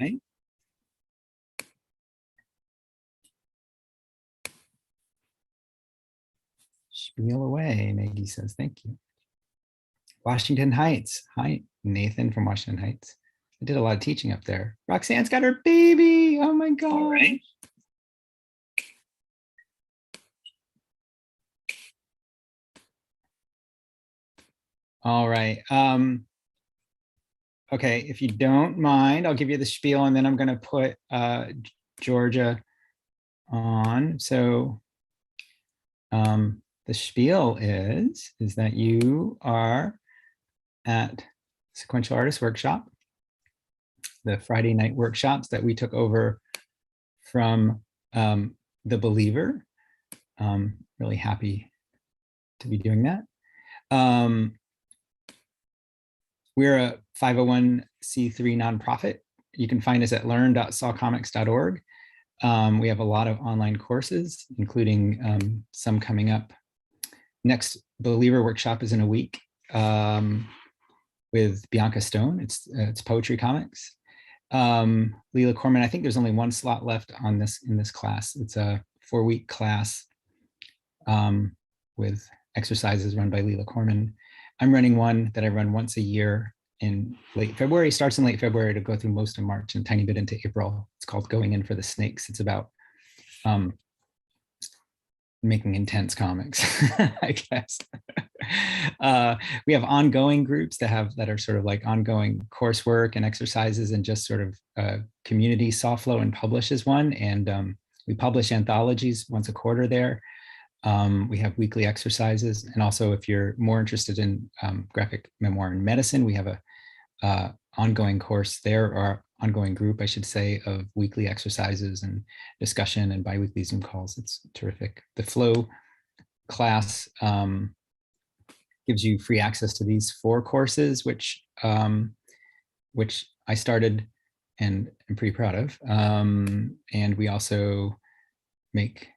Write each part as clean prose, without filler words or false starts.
right. Spiel away, Maggie says, thank you. Washington Heights. Hi, Nathan from Washington Heights. I did a lot of teaching up there. Roxanne's got her baby. Oh my God. All right. All right. Okay, if you don't mind, I'll give you the spiel and then I'm going to put Georgia on. So the spiel is that you are at Sequential Artists Workshop, the Friday night workshops that we took over from The Believer. Really happy to be doing that. We're a 501c3 nonprofit. You can find us at learn.sawcomics.org. We have a lot of online courses, including some coming up. Next Believer workshop is in a week with Bianca Stone. It's poetry comics. Leela Corman, I think there's only one slot left on in this class. It's a 4-week class with exercises run by Leela Corman. I'm running one that I run once a year in late February. It starts in late February to go through most of March and a tiny bit into April. It's called Going In for the Snakes. It's about making intense comics, I guess. We have ongoing groups that are sort of like ongoing coursework and exercises, and just sort of community. Softflow and Publish is one, and we publish anthologies once a quarter there. We have weekly exercises, and also if you're more interested in graphic memoir and medicine, we have a ongoing course there, or ongoing group, I should say, of weekly exercises and discussion and biweekly Zoom calls. It's terrific. The Flow class gives you free access to these 4 courses, which I started and I'm pretty proud of. And we also make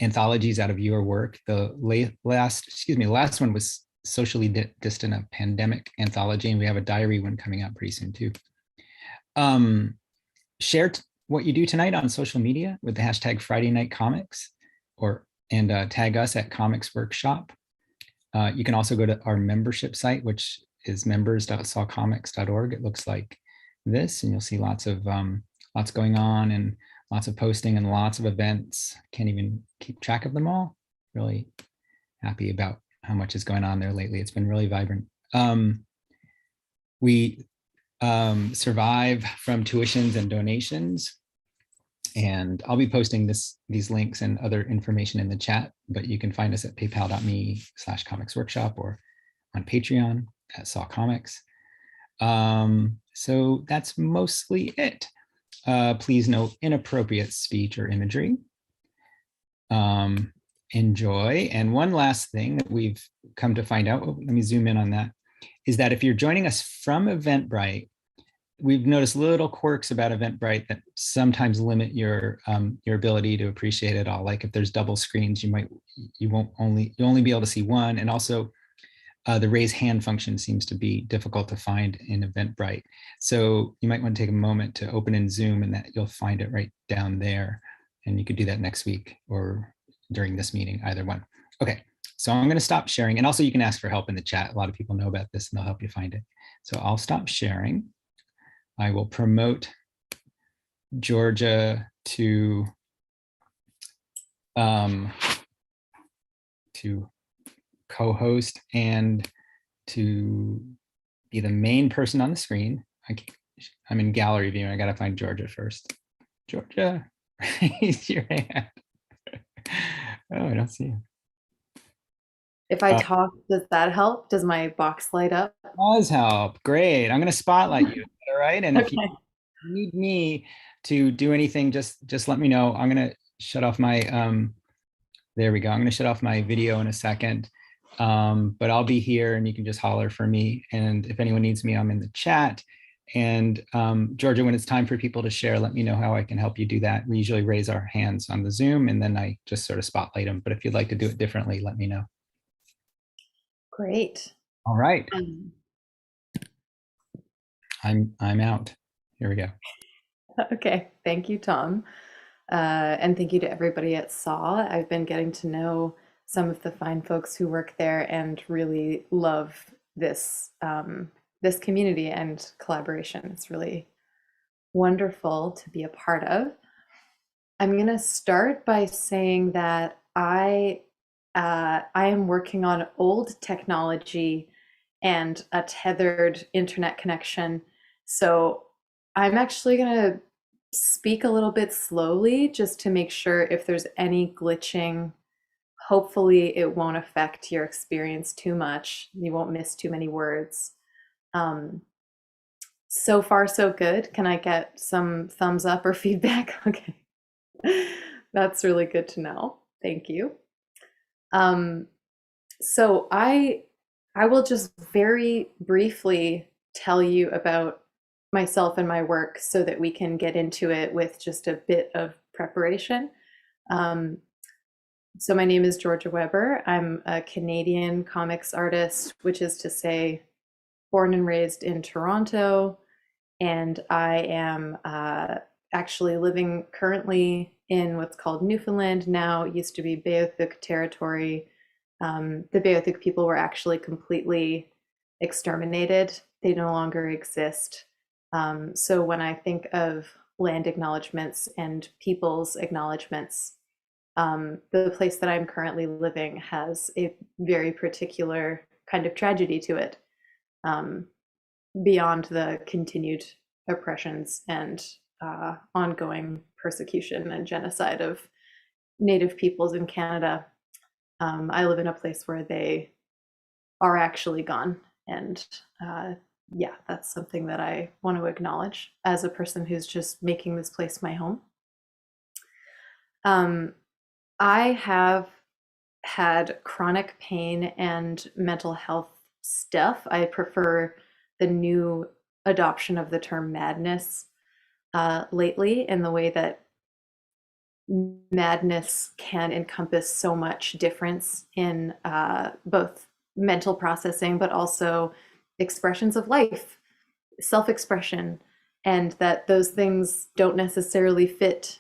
anthologies out of your work. The last one was Socially Distant, a pandemic anthology, and we have a diary one coming out pretty soon too. Share what you do tonight on social media with the hashtag Friday Night Comics, and tag us at Comics Workshop. You can also go to our membership site, which is members.sawcomics.org. It looks like this, and you'll see lots going on, and lots of posting and lots of events. Can't even keep track of them all. Really happy about how much is going on there lately. It's been really vibrant. We survive from tuitions and donations, and I'll be posting these links and other information in the chat, but you can find us at paypal.me/comicsworkshop or on Patreon at Saw Comics. So that's mostly it. Please no inappropriate speech or imagery. Enjoy. And one last thing that we've come to find out, let me zoom in on that, is that if you're joining us from Eventbrite, we've noticed little quirks about Eventbrite that sometimes limit your ability to appreciate it all. Like if there's double screens, you'll only be able to see one. And also the raise hand function seems to be difficult to find in Eventbrite. So you might want to take a moment to open in Zoom, and that you'll find it right down there. And you could do that next week or during this meeting, either one. Okay, so I'm going to stop sharing. And also you can ask for help in the chat. A lot of people know about this and they'll help you find it. So I'll stop sharing. I will promote Georgia to co-host and to be the main person on the screen. I'm in gallery view. I got to find Georgia first. Georgia, raise your hand. Oh, I don't see you. If I talk, does that help? Does my box light up? Does help. Great. I'm going to spotlight you. All right. And if you need me to do anything, just let me know. I'm going to shut off my, there we go. I'm going to shut off my video in a second. But I'll be here and you can just holler for me. And if anyone needs me, I'm in the chat. And Georgia, when it's time for people to share, let me know how I can help you do that. We usually raise our hands on the Zoom and then I just sort of spotlight them. But if you'd like to do it differently, let me know. Great. All right. I'm out. Here we go. Okay, thank you, Tom. And thank you to everybody at SAW. I've been getting to know some of the fine folks who work there and really love this community and collaboration. It's really wonderful to be a part of. I'm going to start by saying that I am working on old technology and a tethered internet connection. So I'm actually going to speak a little bit slowly just to make sure if there's any glitching, hopefully it won't affect your experience too much. You won't miss too many words. Um, so far, so good. Can I get some thumbs up or feedback? Okay. That's really good to know. Thank you. Um, so I will just very briefly tell you about myself and my work so that we can get into it with just a bit of preparation. Um, so my name is Georgia Weber. I'm a Canadian comics artist, which is to say born and raised in Toronto, and I am actually living currently in what's called Newfoundland now. It used to be Beothuk territory. The Beothuk people were actually completely exterminated. They no longer exist. So when I think of land acknowledgements and people's acknowledgements, the place that I'm currently living has a very particular kind of tragedy to it. Beyond the continued oppressions and ongoing persecution and genocide of Native peoples in Canada. I live in a place where they are actually gone. And yeah, that's something that I want to acknowledge as a person who's just making this place my home. I have had chronic pain and mental health stuff. I prefer the new adoption of the term madness lately, in the way that madness can encompass so much difference in both mental processing, but also expressions of life, self expression, and that those things don't necessarily fit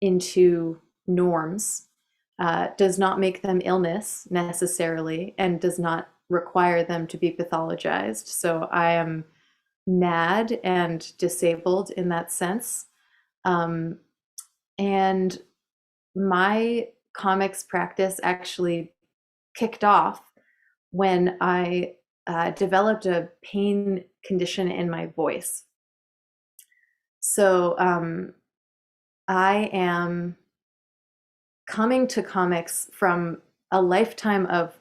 into norms, does not make them illness necessarily, and does not require them to be pathologized. So I am mad and disabled in that sense. And my comics practice actually kicked off when I developed a pain condition in my voice. So I am coming to comics from a lifetime of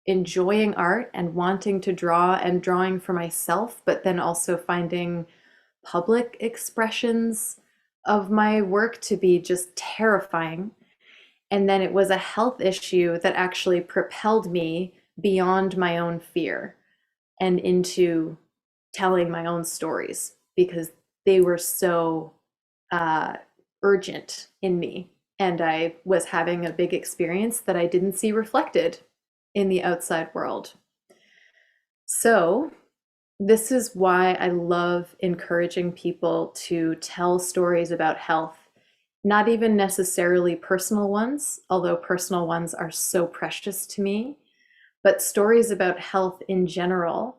enjoying art and wanting to draw and drawing for myself, but then also finding public expressions of my work to be just terrifying. And then it was a health issue that actually propelled me beyond my own fear and into telling my own stories because they were so urgent in me. And I was having a big experience that I didn't see reflected in the outside world. So, this is why I love encouraging people to tell stories about health, not even necessarily personal ones, although personal ones are so precious to me, but stories about health in general.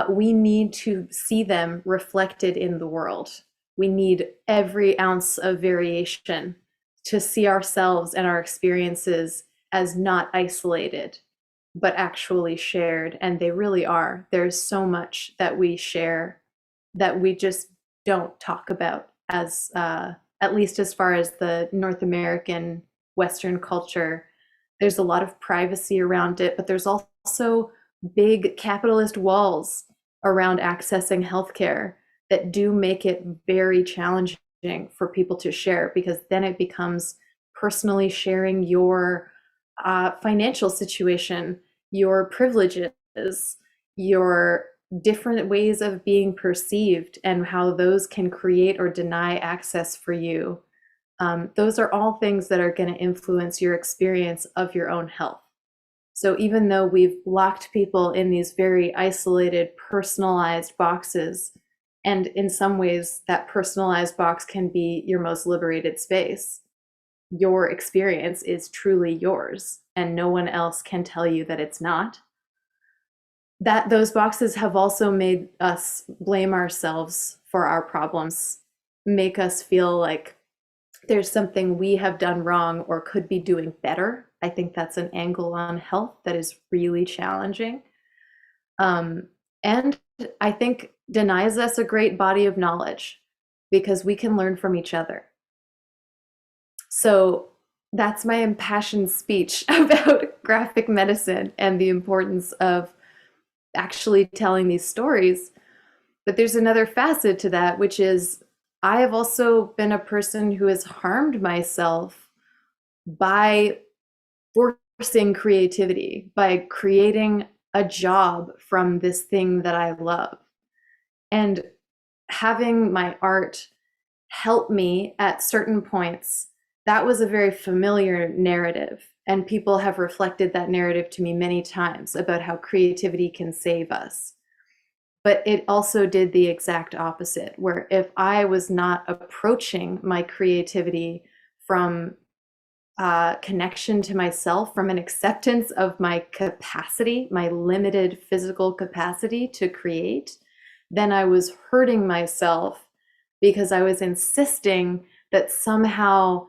We need to see them reflected in the world. We need every ounce of variation to see ourselves and our experiences as not isolated, but actually shared. And they really are. There's so much that we share that we just don't talk about, as at least as far as the North American Western culture. There's a lot of privacy around it, but there's also big capitalist walls around accessing healthcare that do make it very challenging for people to share, because then it becomes personally sharing your financial situation, your privileges, your different ways of being perceived, and how those can create or deny access for you. Those are all things that are going to influence your experience of your own health. So even though we've locked people in these very isolated, personalized boxes, And in some ways, that personalized box can be your most liberated space. Your experience is truly yours, and no one else can tell you that it's not. That those boxes have also made us blame ourselves for our problems, make us feel like there's something we have done wrong or could be doing better. I think that's an angle on health that is really challenging. And I think denies us a great body of knowledge because we can learn from each other. So that's my impassioned speech about graphic medicine and the importance of actually telling these stories. But there's another facet to that, which is I have also been a person who has harmed myself by forcing creativity, by creating a job from this thing that I love. And having my art help me at certain points, that was a very familiar narrative. And people have reflected that narrative to me many times about how creativity can save us. But it also did the exact opposite, where if I was not approaching my creativity from connection to myself, from an acceptance of my capacity, my limited physical capacity to create, then I was hurting myself because I was insisting that somehow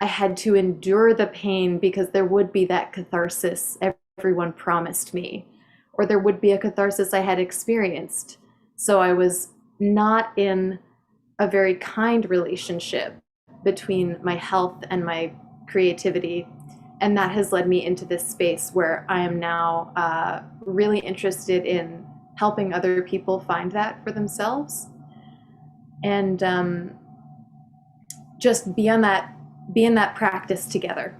I had to endure the pain because there would be that catharsis everyone promised me, or there would be a catharsis I had experienced. So I was not in a very kind relationship between my health and my creativity. And that has led me into this space where I am now really interested in helping other people find that for themselves. And just be in that practice together.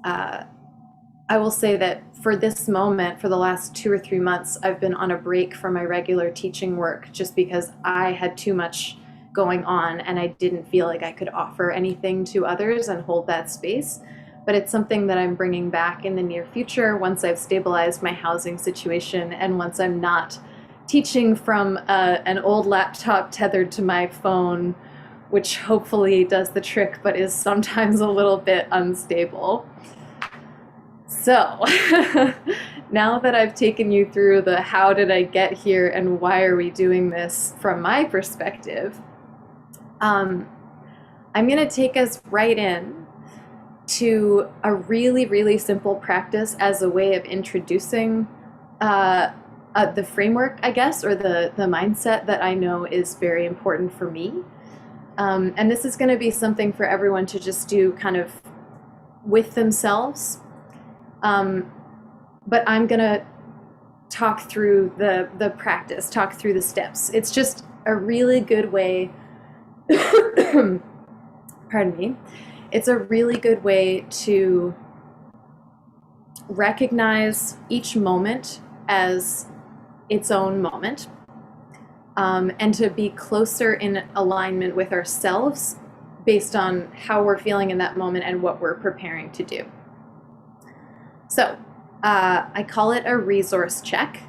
I will say that for this moment, for the last 2 or 3 months, I've been on a break from my regular teaching work just because I had too much going on and I didn't feel like I could offer anything to others and hold that space. But it's something that I'm bringing back in the near future once I've stabilized my housing situation and once I'm not teaching from an old laptop tethered to my phone, which hopefully does the trick but is sometimes a little bit unstable. So now that I've taken you through the how did I get here and why are we doing this from my perspective, I'm going to take us right in to a really, really simple practice as a way of introducing the framework, I guess, or the mindset that I know is very important for me. And this is going to be something for everyone to just do kind of with themselves. But I'm going to talk through the practice, talk through the steps. It's just a really good way, pardon me, it's a really good way to recognize each moment as its own moment, and to be closer in alignment with ourselves based on how we're feeling in that moment and what we're preparing to do. So I call it a resource check.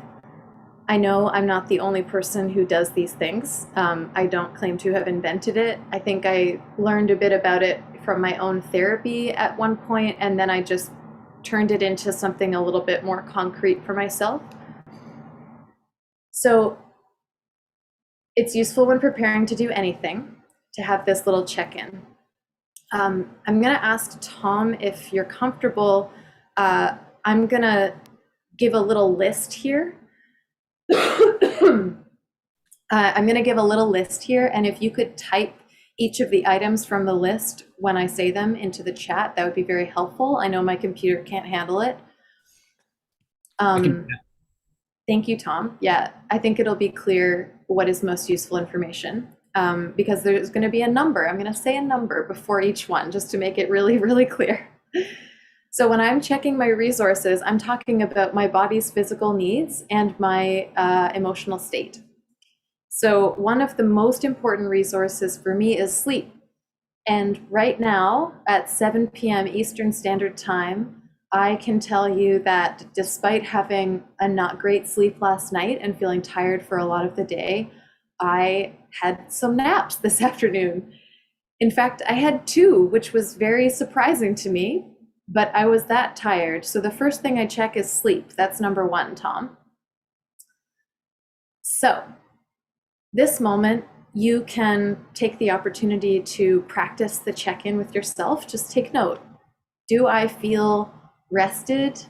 I know I'm not the only person who does these things. I don't claim to have invented it. I think I learned a bit about it from my own therapy at one point, and then I just turned it into something a little bit more concrete for myself. So it's useful when preparing to do anything to have this little check-in. I'm going to ask Tom if you're comfortable. I'm going to give a little list here. I'm going to give a little list here, and if you could type each of the items from the list when I say them into the chat, that would be very helpful. I know my computer can't handle it. Thank you, Tom. Yeah, I think it'll be clear what is most useful information, because there's going to be a number. I'm going to say a number before each one just to make it really, really clear. So when I'm checking my resources, I'm talking about my body's physical needs and my emotional state. So one of the most important resources for me is sleep. And right now at 7 p.m. Eastern Standard Time, I can tell you that despite having a not great sleep last night and feeling tired for a lot of the day, I had some naps this afternoon. In fact, I had two, which was very surprising to me, but I was that tired. So the first thing I check is sleep. That's number one, Tom. So this moment, you can take the opportunity to practice the check-in with yourself. Just take note. Do I feel rested?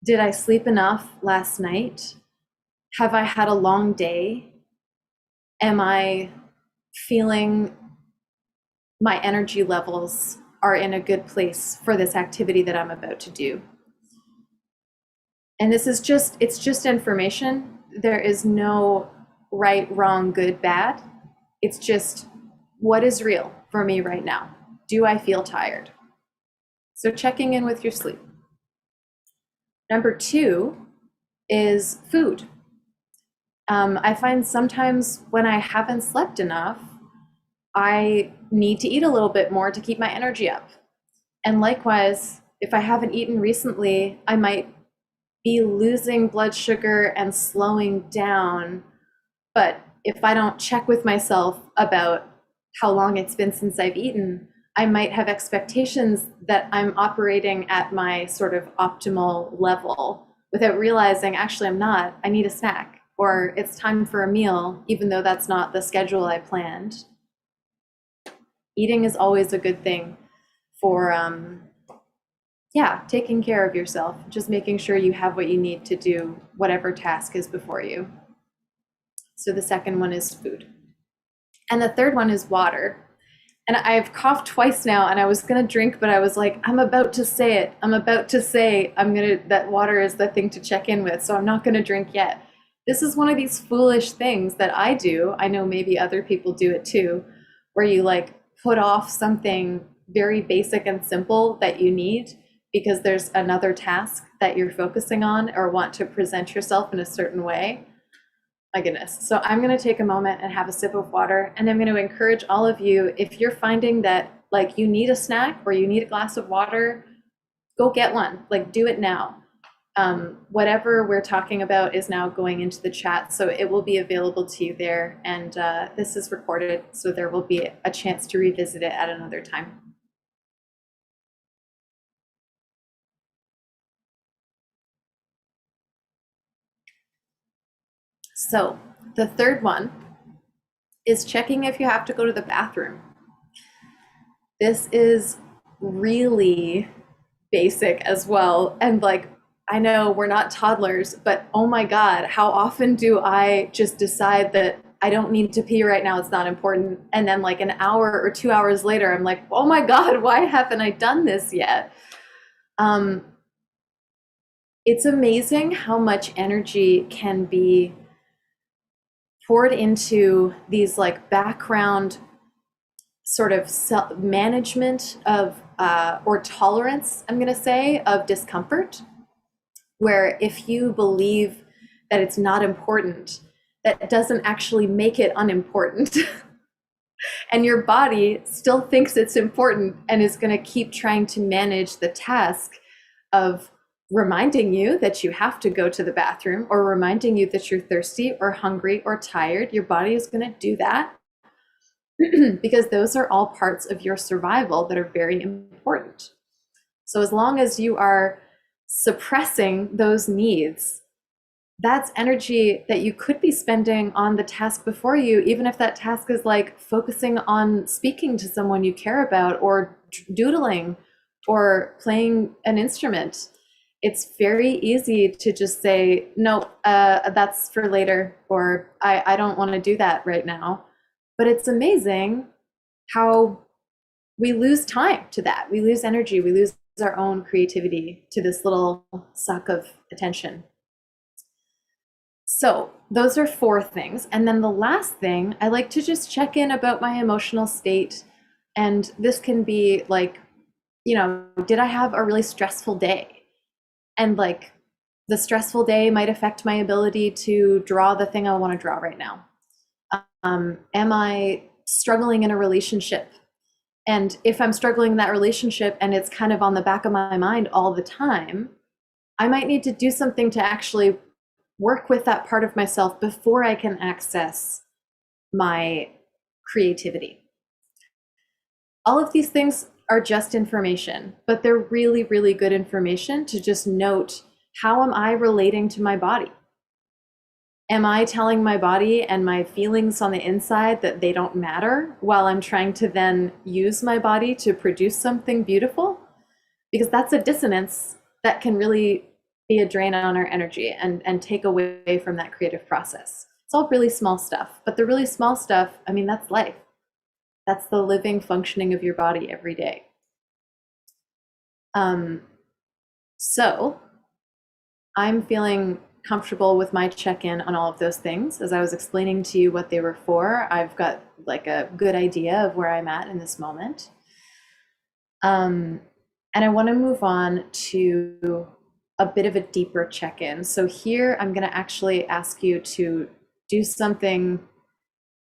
Did I sleep enough last night? Have I had a long day? Am I feeling my energy levels are in a good place for this activity that I'm about to do? And this is just, it's just information. There is no right, wrong, good, bad. It's just what is real for me right now. Do I feel tired? So checking in with your sleep. Number two is food. I find sometimes when I haven't slept enough, I need to eat a little bit more to keep my energy up. And likewise, if I haven't eaten recently, I might be losing blood sugar and slowing down. But if I don't check with myself about how long it's been since I've eaten, I might have expectations that I'm operating at my sort of optimal level without realizing actually I'm not. I need a snack, or it's time for a meal, even though that's not the schedule I planned. Eating is always a good thing for, taking care of yourself, just making sure you have what you need to do whatever task is before you. So the second one is food. And the third one is water. And I've coughed twice now, and I was gonna drink, but I was like, I'm about to say it. I'm about to say that water is the thing to check in with, so I'm not gonna drink yet. This is one of these foolish things that I do. I know maybe other people do it too, where you like put off something very basic and simple that you need because there's another task that you're focusing on or want to present yourself in a certain way. My goodness. So I'm going to take a moment and have a sip of water, and I'm going to encourage all of you, if you're finding that like you need a snack or you need a glass of water, go get one. Like, do it now. Whatever we're talking about is now going into the chat, so it will be available to you there. And this is recorded, so there will be a chance to revisit it at another time. So the third one is checking if you have to go to the bathroom. This is really basic as well. And like, I know we're not toddlers, but oh my God, how often do I just decide that I don't need to pee right now, it's not important. And then like an hour or 2 hours later, I'm like, oh my God, why haven't I done this yet? It's amazing how much energy can be poured into these like background sort of management of or tolerance, I'm going to say, of discomfort, where if you believe that it's not important, that doesn't actually make it unimportant. And your body still thinks it's important and is going to keep trying to manage the task of reminding you that you have to go to the bathroom, or reminding you that you're thirsty or hungry or tired. Your body is going to do that because those are all parts of your survival that are very important. So as long as you are suppressing those needs, that's energy that you could be spending on the task before you, even if that task is like focusing on speaking to someone you care about, or doodling, or playing an instrument. It's very easy to just say, no, that's for later, or I don't want to do that right now. But it's amazing how we lose time to that. We lose energy. We lose our own creativity to this little suck of attention. So those are 4 things. And then the last thing, I like to just check in about my emotional state. And this can be like, did I have a really stressful day? And like, the stressful day might affect my ability to draw the thing I want to draw right now. Am I struggling in a relationship? And if I'm struggling in that relationship and it's kind of on the back of my mind all the time, I might need to do something to actually work with that part of myself before I can access my creativity. All of these things are just information, but they're really, really good information to just note, how am I relating to my body? Am I telling my body and my feelings on the inside that they don't matter while I'm trying to then use my body to produce something beautiful? Because that's a dissonance that can really be a drain on our energy and take away from that creative process. It's all really small stuff, but the really small stuff, I mean, that's life. That's the living functioning of your body every day. So I'm feeling comfortable with my check-in on all of those things. As I was explaining to you what they were for, I've got like a good idea of where I'm at in this moment. And I want to move on to a bit of a deeper check-in. So here I'm going to actually ask you to do something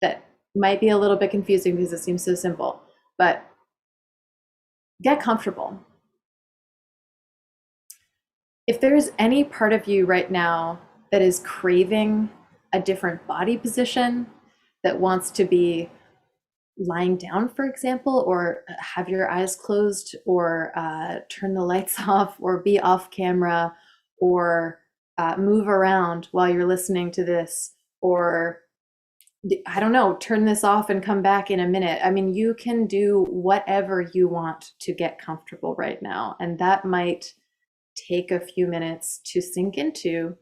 that might be a little bit confusing because it seems so simple, but get comfortable. If there's any part of you right now that is craving a different body position, that wants to be lying down, for example, or have your eyes closed, or turn the lights off, or be off camera, or move around while you're listening to this, or I don't know, turn this off and come back in a minute. I mean, you can do whatever you want to get comfortable right now. And that might take a few minutes to sink into.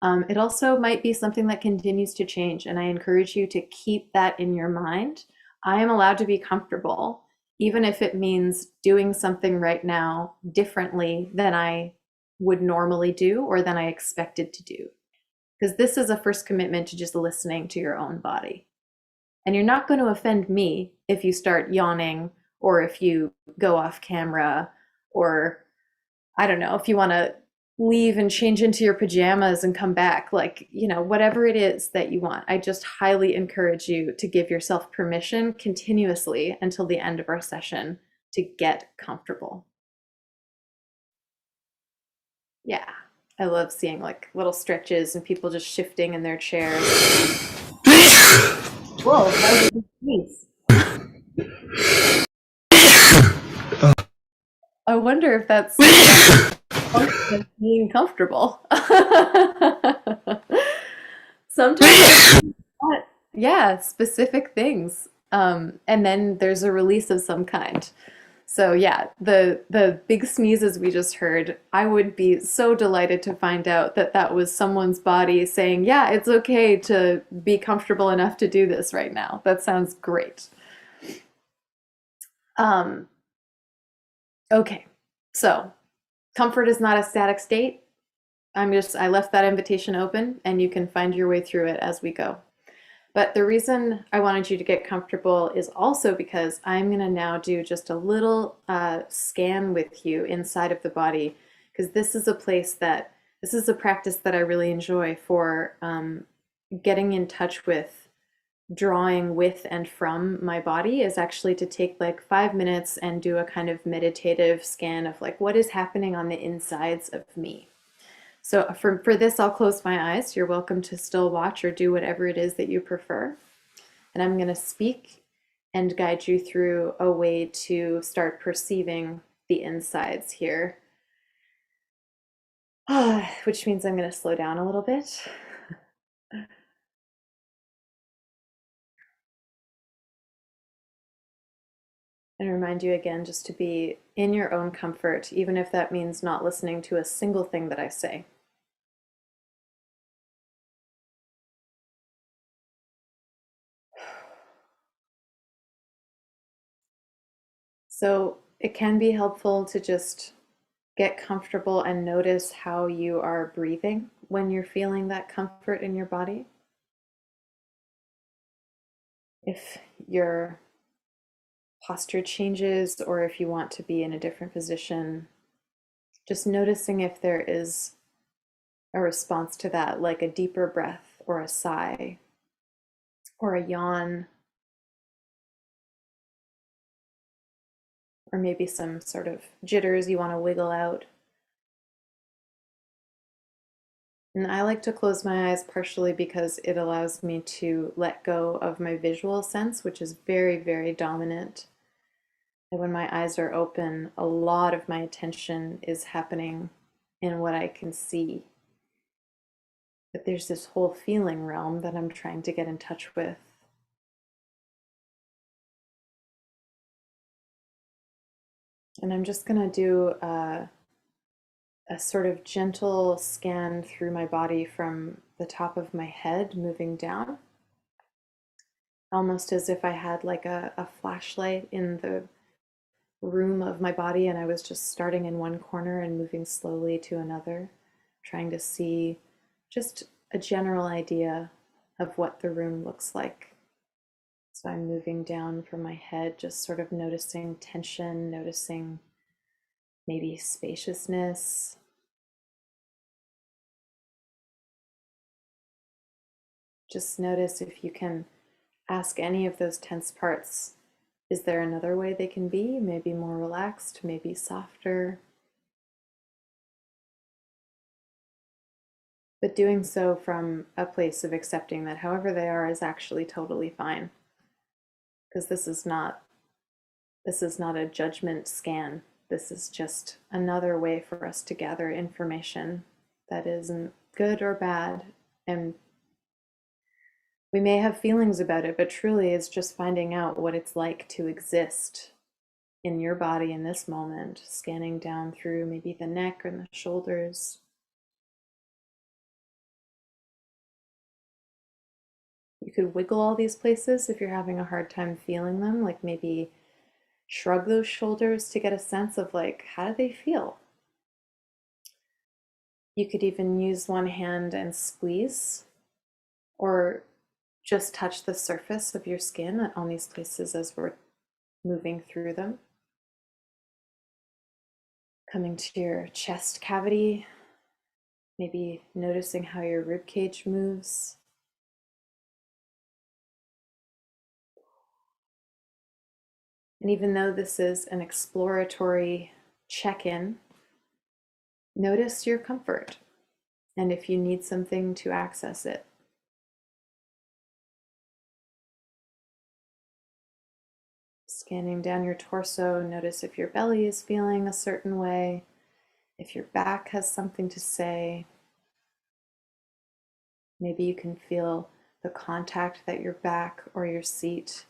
It also might be something that continues to change. And I encourage you to keep that in your mind. I am allowed to be comfortable, even if it means doing something right now differently than I would normally do or than I expected to do. Because this is a first commitment to just listening to your own body. And you're not going to offend me if you start yawning, or if you go off camera, or I don't know, if you want to leave and change into your pajamas and come back, like, you know, whatever it is that you want. I just highly encourage you to give yourself permission continuously until the end of our session to get comfortable. Yeah. I love seeing like little stretches and people just shifting in their chairs. Whoa, that was a sneeze. I wonder if that's function of being comfortable. Sometimes, yeah, specific things. And then there's a release of some kind. So yeah, the big sneezes we just heard, I would be so delighted to find out that that was someone's body saying, yeah, it's okay to be comfortable enough to do this right now. That sounds great. Okay, so comfort is not a static state. I left that invitation open and you can find your way through it as we go. But the reason I wanted you to get comfortable is also because I'm going to now do just a little scan with you inside of the body, because this is a practice that I really enjoy for getting in touch with drawing with and from my body, is actually to take like 5 minutes and do a kind of meditative scan of like what is happening on the insides of me. So for this, I'll close my eyes. You're welcome to still watch or do whatever it is that you prefer. And I'm going to speak and guide you through a way to start perceiving the insides here. Which means I'm going to slow down a little bit. And remind you again just to be in your own comfort, even if that means not listening to a single thing that I say. So it can be helpful to just get comfortable and notice how you are breathing when you're feeling that comfort in your body. If your posture changes or if you want to be in a different position, just noticing if there is a response to that, like a deeper breath or a sigh or a yawn, or maybe some sort of jitters you want to wiggle out. And I like to close my eyes partially because it allows me to let go of my visual sense, which is very, very dominant. And when my eyes are open, a lot of my attention is happening in what I can see. But there's this whole feeling realm that I'm trying to get in touch with. And I'm just going to do a sort of gentle scan through my body from the top of my head moving down, almost as if I had like a flashlight in the room of my body and I was just starting in one corner and moving slowly to another, trying to see just a general idea of what the room looks like. So I'm moving down from my head, just sort of noticing tension, noticing maybe spaciousness. Just notice if you can ask any of those tense parts, is there another way they can be? Maybe more relaxed, maybe softer. But doing so from a place of accepting that however they are is actually totally fine. Because this is not a judgment scan. This is just another way for us to gather information that isn't good or bad. And we may have feelings about it, but truly it's just finding out what it's like to exist in your body in this moment, scanning down through maybe the neck and the shoulders. You could wiggle all these places if you're having a hard time feeling them, like maybe shrug those shoulders to get a sense of like, how do they feel? You could even use one hand and squeeze or just touch the surface of your skin on these places as we're moving through them. Coming to your chest cavity, maybe noticing how your rib cage moves. And even though this is an exploratory check-in, notice your comfort and if you need something to access it. Scanning down your torso, notice if your belly is feeling a certain way, if your back has something to say. Maybe you can feel the contact that your back or your seat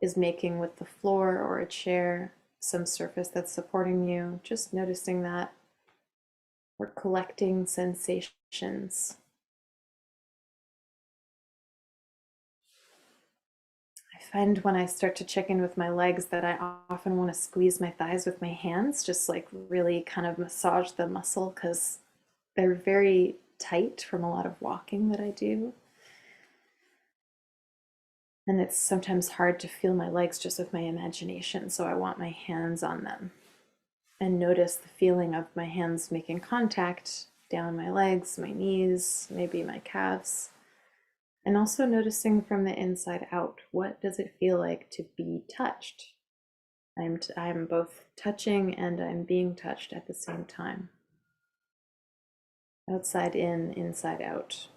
is making with the floor or a chair, some surface that's supporting you. Just noticing that. We're collecting sensations. I find when I start to check in with my legs that I often want to squeeze my thighs with my hands, just like really kind of massage the muscle because they're very tight from a lot of walking that I do. And it's sometimes hard to feel my legs just with my imagination, so I want my hands on them. And notice the feeling of my hands making contact down my legs, my knees, maybe my calves. And also noticing from the inside out, what does it feel like to be touched? I'm both touching and I'm being touched at the same time. Outside in, inside out.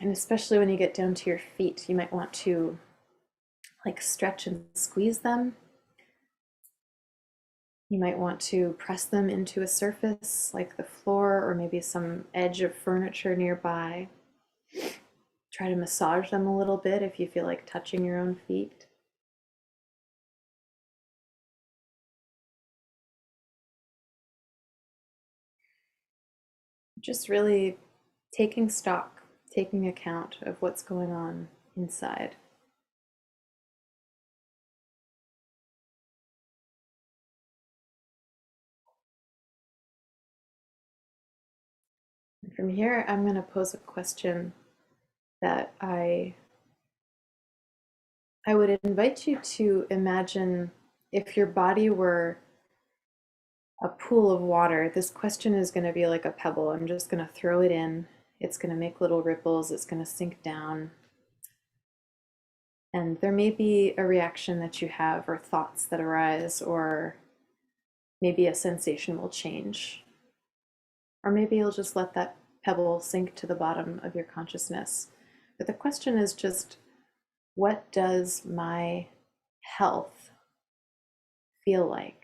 And especially when you get down to your feet, you might want to like stretch and squeeze them. You might want to press them into a surface like the floor or maybe some edge of furniture nearby. Try to massage them a little bit if you feel like touching your own feet. Just really taking stock, taking account of what's going on inside. And from here, I'm going to pose a question that I would invite you to imagine if your body were a pool of water. This question is going to be like a pebble. I'm just going to throw it in. It's going to make little ripples. It's going to sink down. And there may be a reaction that you have or thoughts that arise or maybe a sensation will change. Or maybe you'll just let that pebble sink to the bottom of your consciousness. But the question is just, what does my health feel like?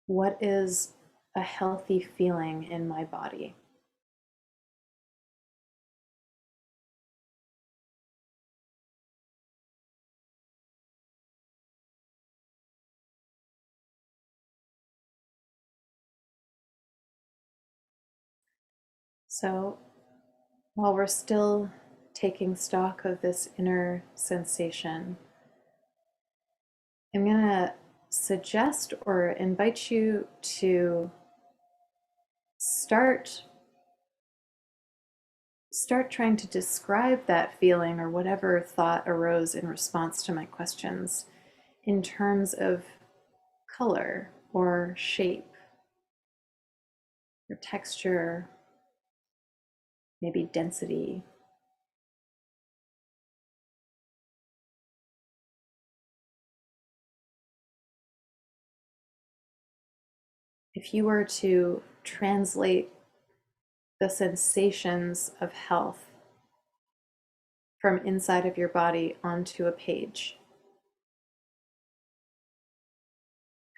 What is a healthy feeling in my body? So while we're still taking stock of this inner sensation, I'm going to suggest or invite you to start trying to describe that feeling or whatever thought arose in response to my questions in terms of color or shape or texture, maybe density. If you were to translate the sensations of health from inside of your body onto a page,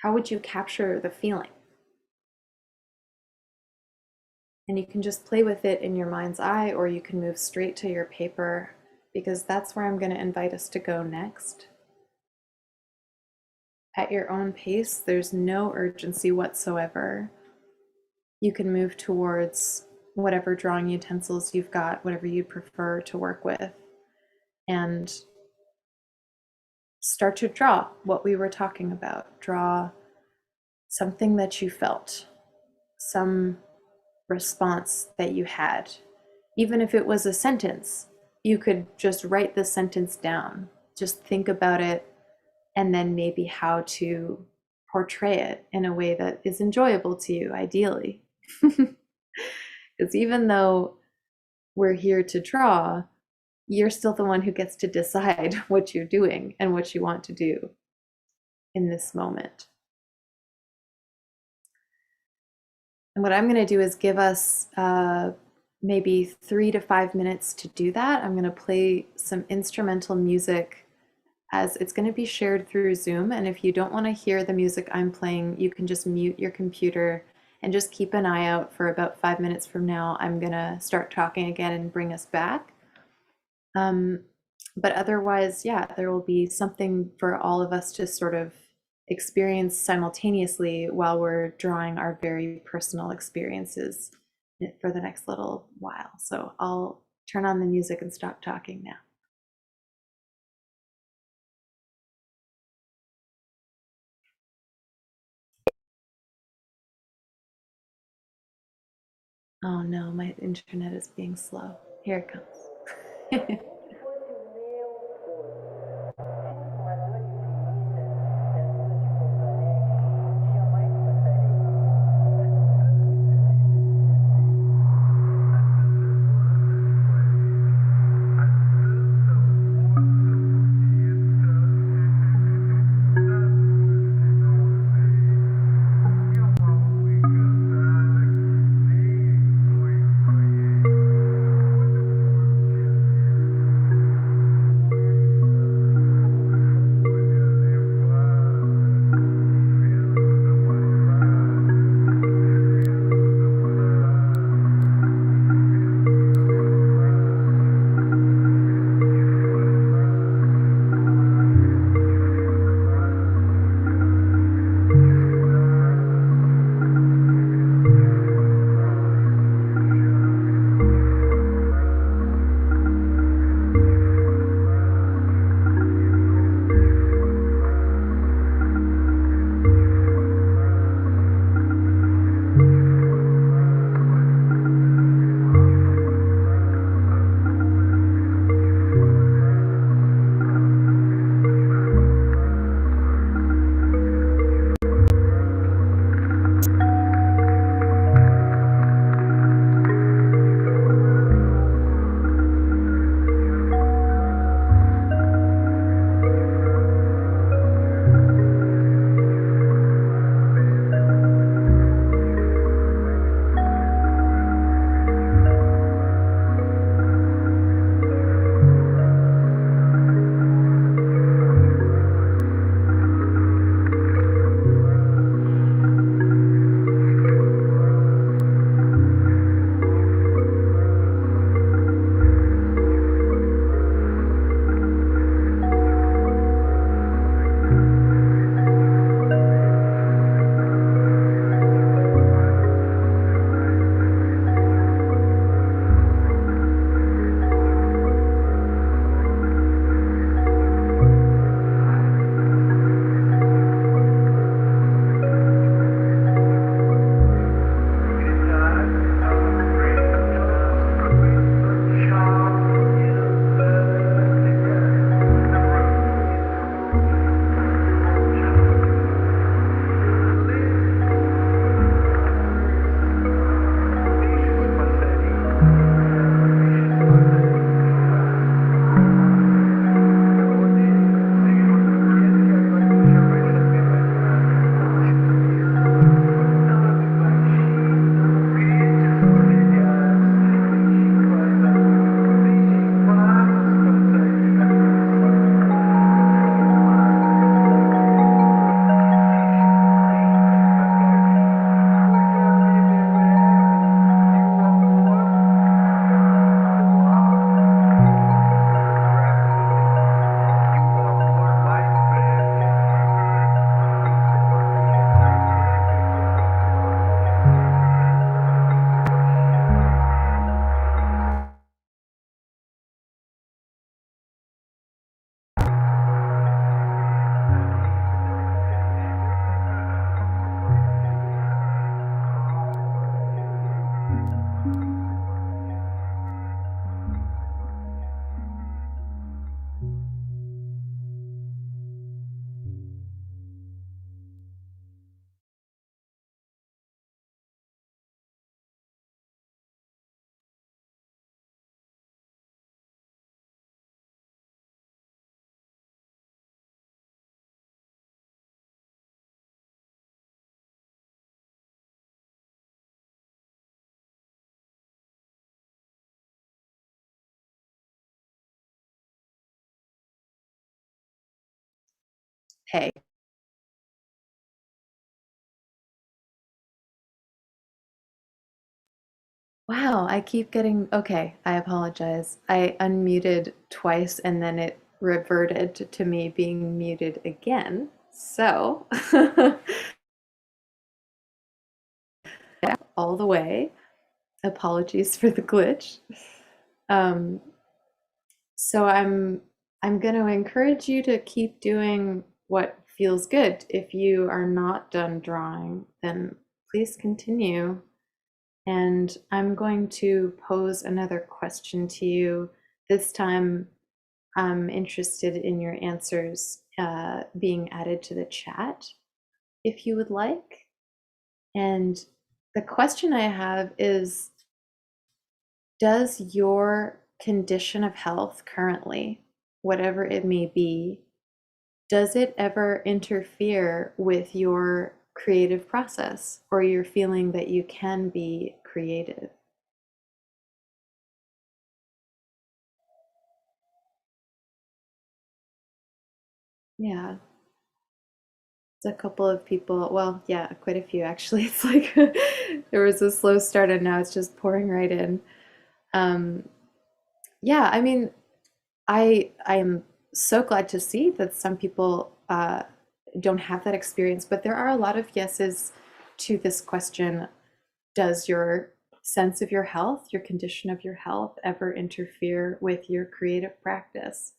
how would you capture the feeling? And you can just play with it in your mind's eye, or you can move straight to your paper, because that's where I'm going to invite us to go next. At your own pace, there's no urgency whatsoever. You can move towards whatever drawing utensils you've got, whatever you prefer to work with, and start to draw what we were talking about. Draw something that you felt, some response that you had. Even if it was a sentence, you could just write the sentence down. Just think about it, and then maybe how to portray it in a way that is enjoyable to you, ideally. Because even though we're here to draw, you're still the one who gets to decide what you're doing and what you want to do in this moment. And what I'm going to do is give us maybe 3 to 5 minutes to do that. I'm going to play some instrumental music, as it's going to be shared through Zoom. And if you don't want to hear the music I'm playing, you can just mute your computer and just keep an eye out for about 5 minutes from now. I'm going to start talking again and bring us back. But otherwise, yeah, there will be something for all of us to sort of experience simultaneously while we're drawing our very personal experiences for the next little while. So I'll turn on the music and stop talking now. Oh no, my internet is being slow. Here it comes. Hey. Wow, I keep getting, okay, I apologize. I unmuted twice and then it reverted to me being muted again. So, all the way. Apologies for the glitch. Um, so I'm going to encourage you to keep doing what feels good. If you are not done drawing, then please continue. And I'm going to pose another question to you. This time, I'm interested in your answers being added to the chat, if you would like. And the question I have is, does your condition of health currently, whatever it may be, does it ever interfere with your creative process or your feeling that you can be creative? Yeah, it's a couple of people. Well, yeah, quite a few actually. It's like there was a slow start and now it's just pouring right in. Um, yeah, I mean, I am so glad to see that some people don't have that experience, but there are a lot of yeses to this question. Does your sense of your health, your condition of your health, ever interfere with your creative practice?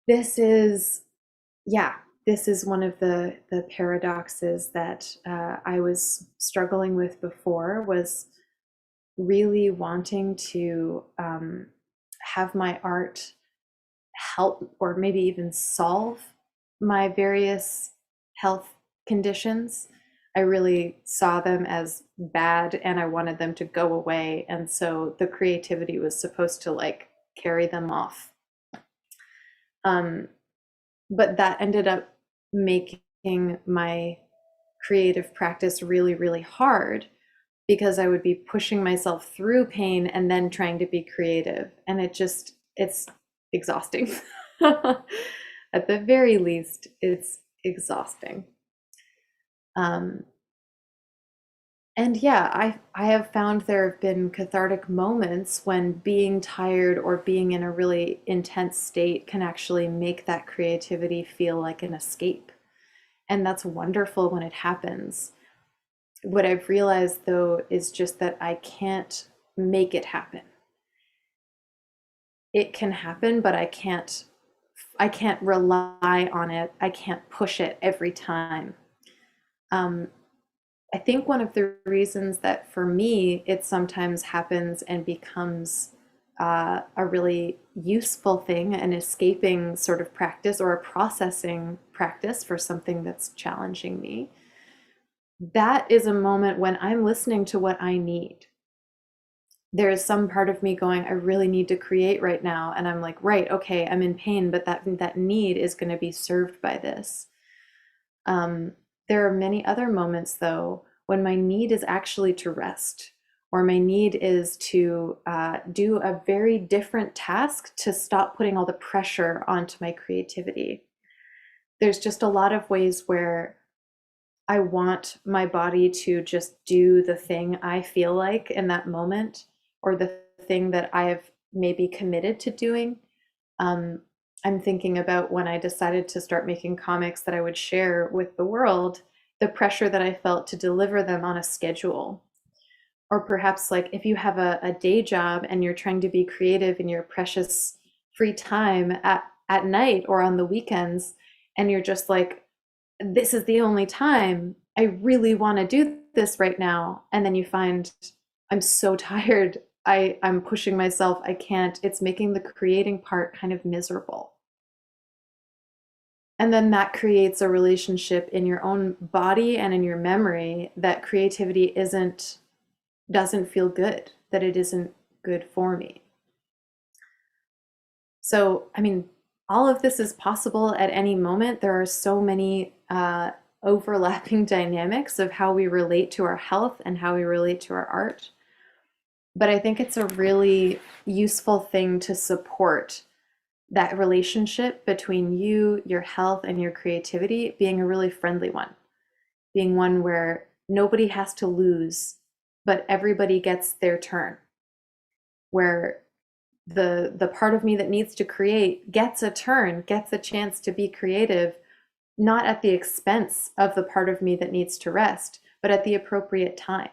This is, yeah, this is one of the paradoxes that I was struggling with before, was really wanting to have my art help or maybe even solve my various health conditions. I really saw them as bad and I wanted them to go away. And so the creativity was supposed to like carry them off. Um, but that ended up making my creative practice really, really hard because I would be pushing myself through pain and then trying to be creative. And it's exhausting. At the very least, it's exhausting. Um, and yeah, I have found there have been cathartic moments when being tired or being in a really intense state can actually make that creativity feel like an escape. And that's wonderful when it happens. What I've realized though is just that I can't make it happen. It can happen, but I can't rely on it. I can't push it every time. Um, I think one of the reasons that for me it sometimes happens and becomes a really useful thing, an escaping sort of practice or a processing practice for something that's challenging me, that is a moment when I'm listening to what I need. There is some part of me going, I really need to create right now. And I'm like, right, okay, I'm in pain, but that need is going to be served by this. There are many other moments, though, when my need is actually to rest, or my need is to do a very different task to stop putting all the pressure onto my creativity. There's just a lot of ways where I want my body to just do the thing I feel like in that moment, or the thing that I have maybe committed to doing. Um, I'm thinking about when I decided to start making comics that I would share with the world, the pressure that I felt to deliver them on a schedule. Or perhaps like if you have a day job and you're trying to be creative in your precious free time at night or on the weekends, and you're just like, this is the only time I really want to do this right now. And then you find I'm so tired. I'm pushing myself. I can't. It's making the creating part kind of miserable. And then that creates a relationship in your own body and in your memory that creativity doesn't feel good, that it isn't good for me. So, I mean, all of this is possible at any moment. There are so many overlapping dynamics of how we relate to our health and how we relate to our art. But I think it's a really useful thing to support that relationship between you, your health, and your creativity being a really friendly one, being one where nobody has to lose, but everybody gets their turn, where the part of me that needs to create gets a turn, gets a chance to be creative, not at the expense of the part of me that needs to rest, but at the appropriate time.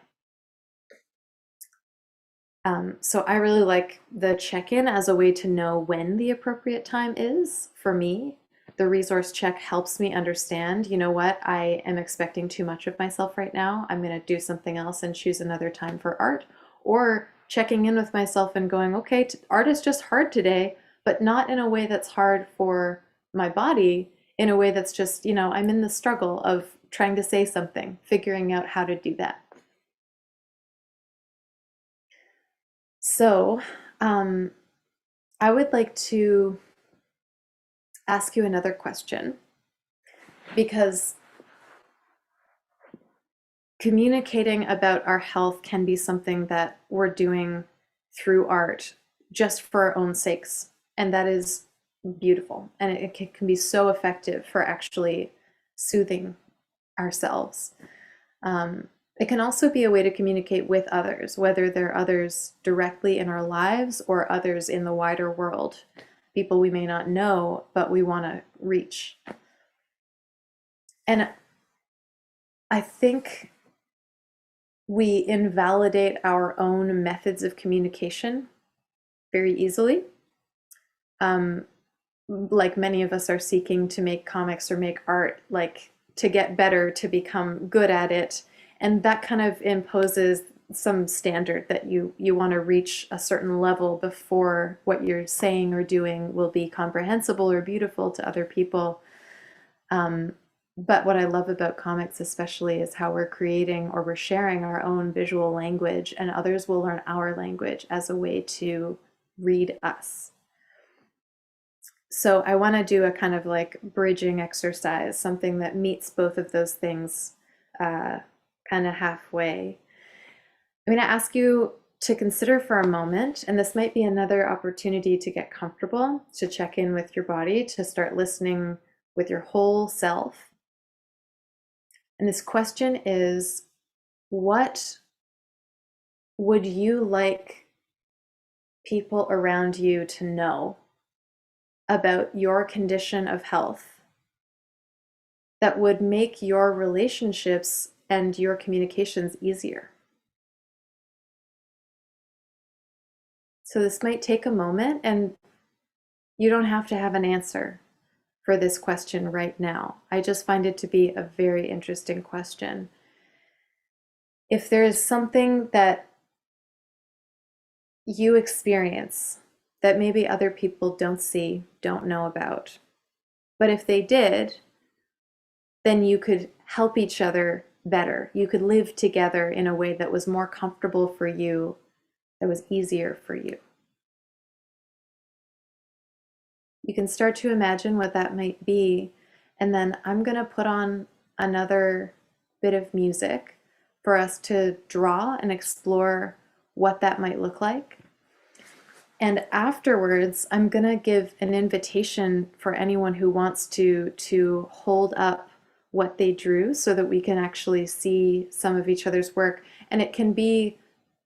So I really like the check-in as a way to know when the appropriate time is for me. The resource check helps me understand, you know what, I am expecting too much of myself right now. I'm going to do something else and choose another time for art. Or checking in with myself and going, okay, art is just hard today, but not in a way that's hard for my body, in a way that's just, I'm in the struggle of trying to say something, figuring out how to do that. So, I would like to ask you another question, because communicating about our health can be something that we're doing through art just for our own sakes. And that is beautiful. And it can be so effective for actually soothing ourselves. It can also be a way to communicate with others, whether they're others directly in our lives or others in the wider world, people we may not know, but we want to reach. And I think we invalidate our own methods of communication very easily. Like many of us are seeking to make comics or make art, like to get better, to become good at it. And that kind of imposes some standard that you want to reach a certain level before what you're saying or doing will be comprehensible or beautiful to other people. But what I love about comics especially is how we're creating or we're sharing our own visual language, and others will learn our language as a way to read us. So I want to do a kind of like bridging exercise, something that meets both of those things kind of halfway. I'm going to ask you to consider for a moment, and this might be another opportunity to get comfortable, to check in with your body, to start listening with your whole self. And this question is, what would you like people around you to know about your condition of health that would make your relationships and your communications easier? So this might take a moment, and you don't have to have an answer for this question right now. I just find it to be a very interesting question. If there is something that you experience that maybe other people don't see, don't know about, but if they did, then you could help each other better. You could live together in a way that was more comfortable for you, that was easier for you. You can start to imagine what that might be, and then I'm going to put on another bit of music for us to draw and explore what that might look like. And afterwards, I'm going to give an invitation for anyone who wants to hold up what they drew so that we can actually see some of each other's work. And it can be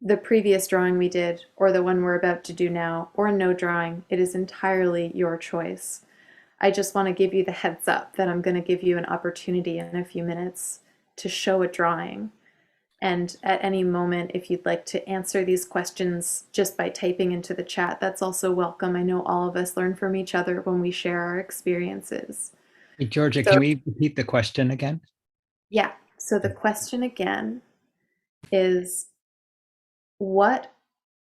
the previous drawing we did, or the one we're about to do now, or no drawing. It is entirely your choice. I just want to give you the heads up that I'm going to give you an opportunity in a few minutes to show a drawing. And at any moment, if you'd like to answer these questions just by typing into the chat, that's also welcome. I know all of us learn from each other when we share our experiences. Hey, Georgia, So, can we repeat the question again? yeah, so the question again is, what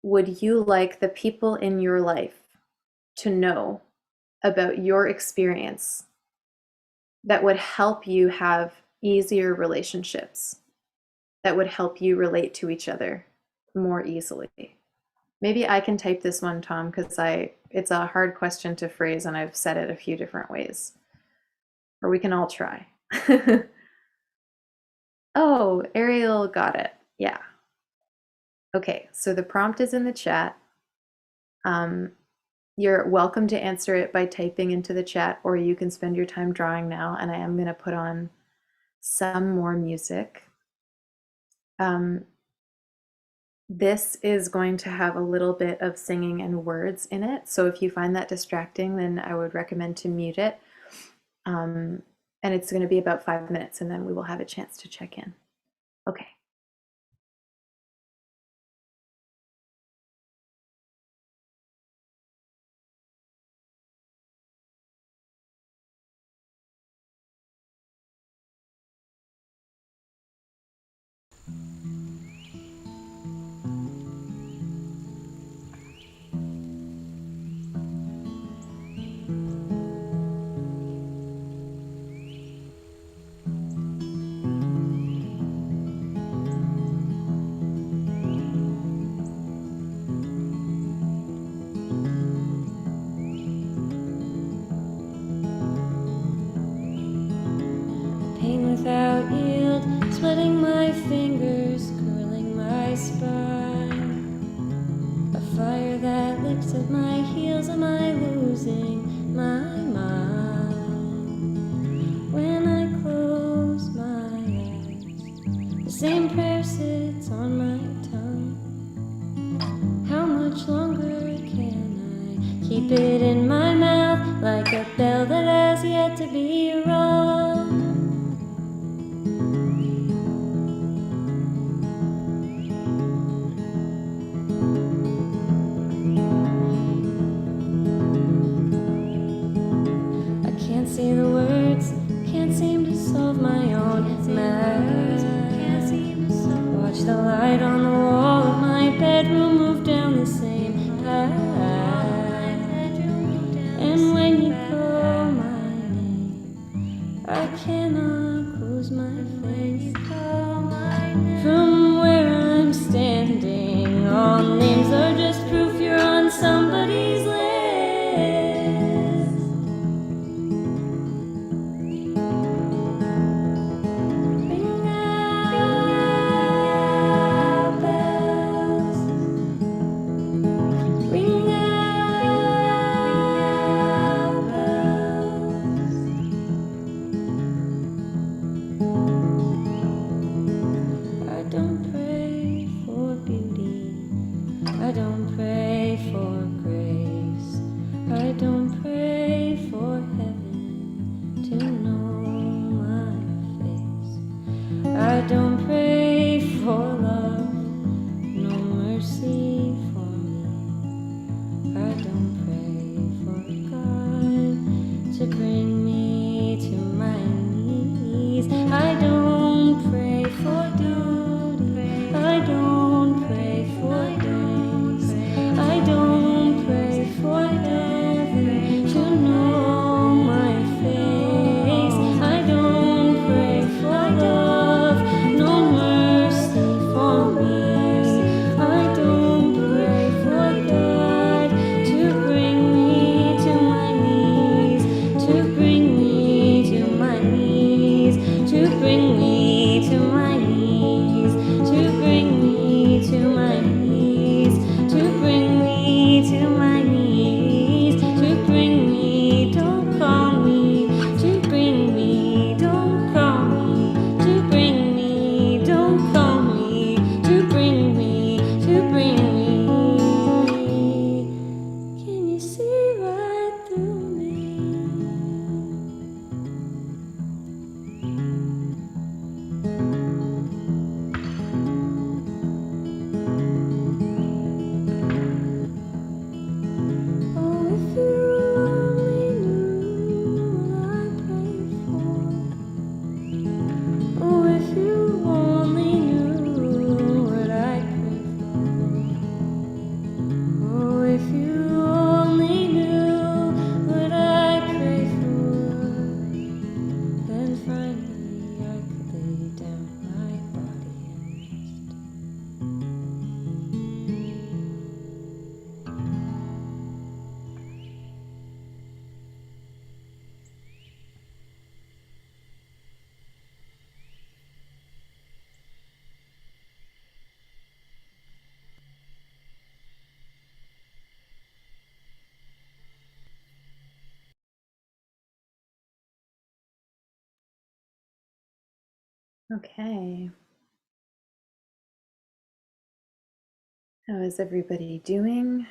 would you like the people in your life to know about your experience that would help you have easier relationships, that would help you relate to each other more easily? Maybe I can type this one, Tom, because it's a hard question to phrase and I've said it a few different ways. Or we can all try. Oh, Ariel got it. Yeah. Okay, so the prompt is in the chat. You're welcome to answer it by typing into the chat, or you can spend your time drawing now, and I am going to put on some more music. This is going to have a little bit of singing and words in it, so if you find that distracting, then I would recommend to mute it. And it's going to be about 5 minutes, and then we will have a chance to check in. Okay. Pain without yield, splitting my fingers, curling my spine. A fire that licks at my heels, am I losing my mind? When I close my eyes, the same prayer sits on my tongue. How much longer can I keep it in my mouth, like a bell that has yet to be rung? See the words, can't seem to solve my own math. Watch the light on the wall of my bedroom move down the same path. And when you call my name, I cannot close my face. From where I'm standing, all names are just proof you're on somebody's list. I don't Okay. How is everybody doing?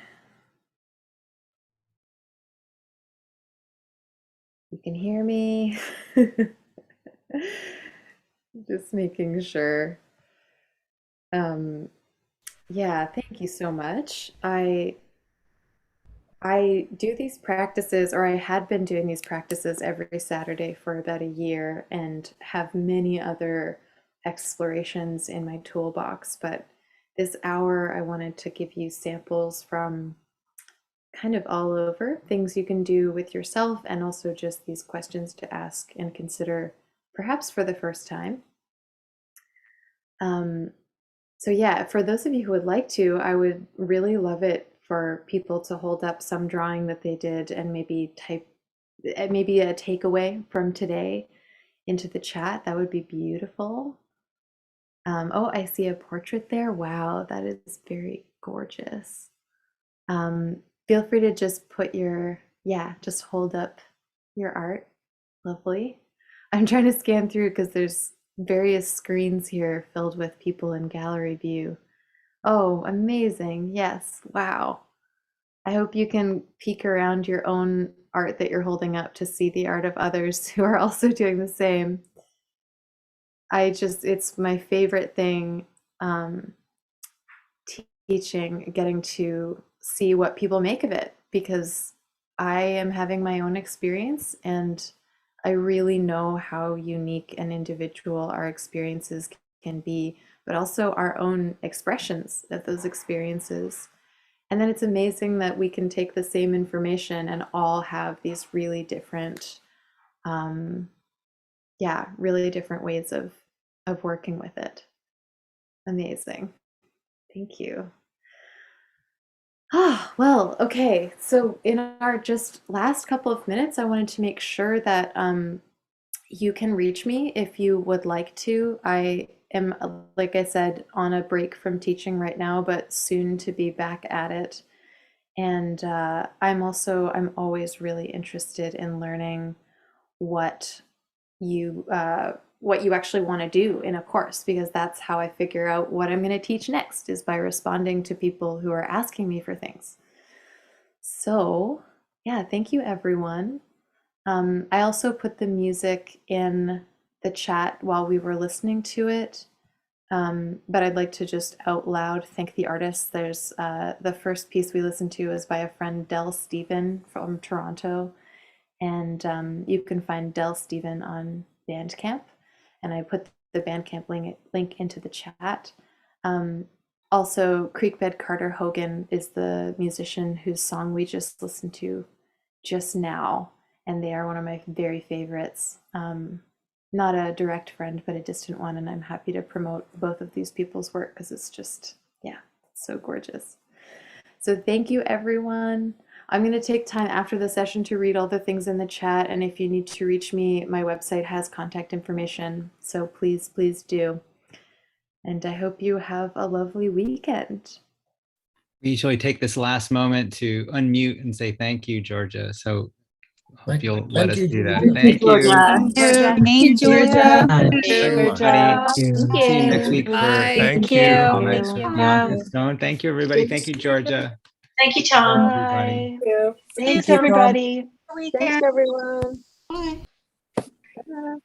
You can hear me? Just making sure. Yeah, thank you so much. I do these practices, or I had been doing these practices every Saturday for about a year and have many other explorations in my toolbox. But this hour, I wanted to give you samples from kind of all over, things you can do with yourself, and also just these questions to ask and consider, perhaps for the first time. So yeah, for those of you who would like to, I would really love it for people to hold up some drawing that they did and maybe type maybe a takeaway from today into the chat. That would be beautiful. Oh, I see a portrait there. Wow, that is very gorgeous. Feel free to just put your, yeah, just hold up your art. Lovely. I'm trying to scan through because there's various screens here filled with people in gallery view. Oh, amazing. Yes. Wow. I hope you can peek around your own art that you're holding up to see the art of others who are also doing the same. It's my favorite thing, teaching, getting to see what people make of it, because I am having my own experience and I really know how unique and individual our experiences can be, but also our own expressions of those experiences. And then it's amazing that we can take the same information and all have these really different, yeah, really different ways of working with it. Amazing. Thank you. Ah, well, okay. So in our just last couple of minutes, I wanted to make sure that you can reach me if you would like to. I am, like I said, on a break from teaching right now, but soon to be back at it. And I'm always really interested in learning what you actually want to do in a course, because that's how I figure out what I'm going to teach next, is by responding to people who are asking me for things. So yeah, thank you everyone. I also put the music in the chat while we were listening to it, but I'd like to just out loud thank the artists. There's the first piece we listened to is by a friend, Del Steven from Toronto, and you can find Del Steven on Bandcamp, and I put the Bandcamp link into the chat. Also, Creekbed Carter Hogan is the musician whose song we just listened to just now, and they are one of my very favorites. Not a direct friend, but a distant one, and I'm happy to promote both of these people's work because it's just, yeah, so gorgeous. So thank you, everyone. I'm going to take time after the session to read all the things in the chat, and if you need to reach me, my website has contact information, so please, please do. And I hope you have a lovely weekend. We usually take this last moment to unmute and say thank you, Georgia. So I hope you'll let us do that. Thank you. Thank you, Georgia. Everybody. See you next week for Thank you. comments from Bianca and Stone. Thank you, everybody. Thank you, Georgia. Thank you, Tom. Everybody. Thanks, everybody. Thanks, everyone. Bye. Bye.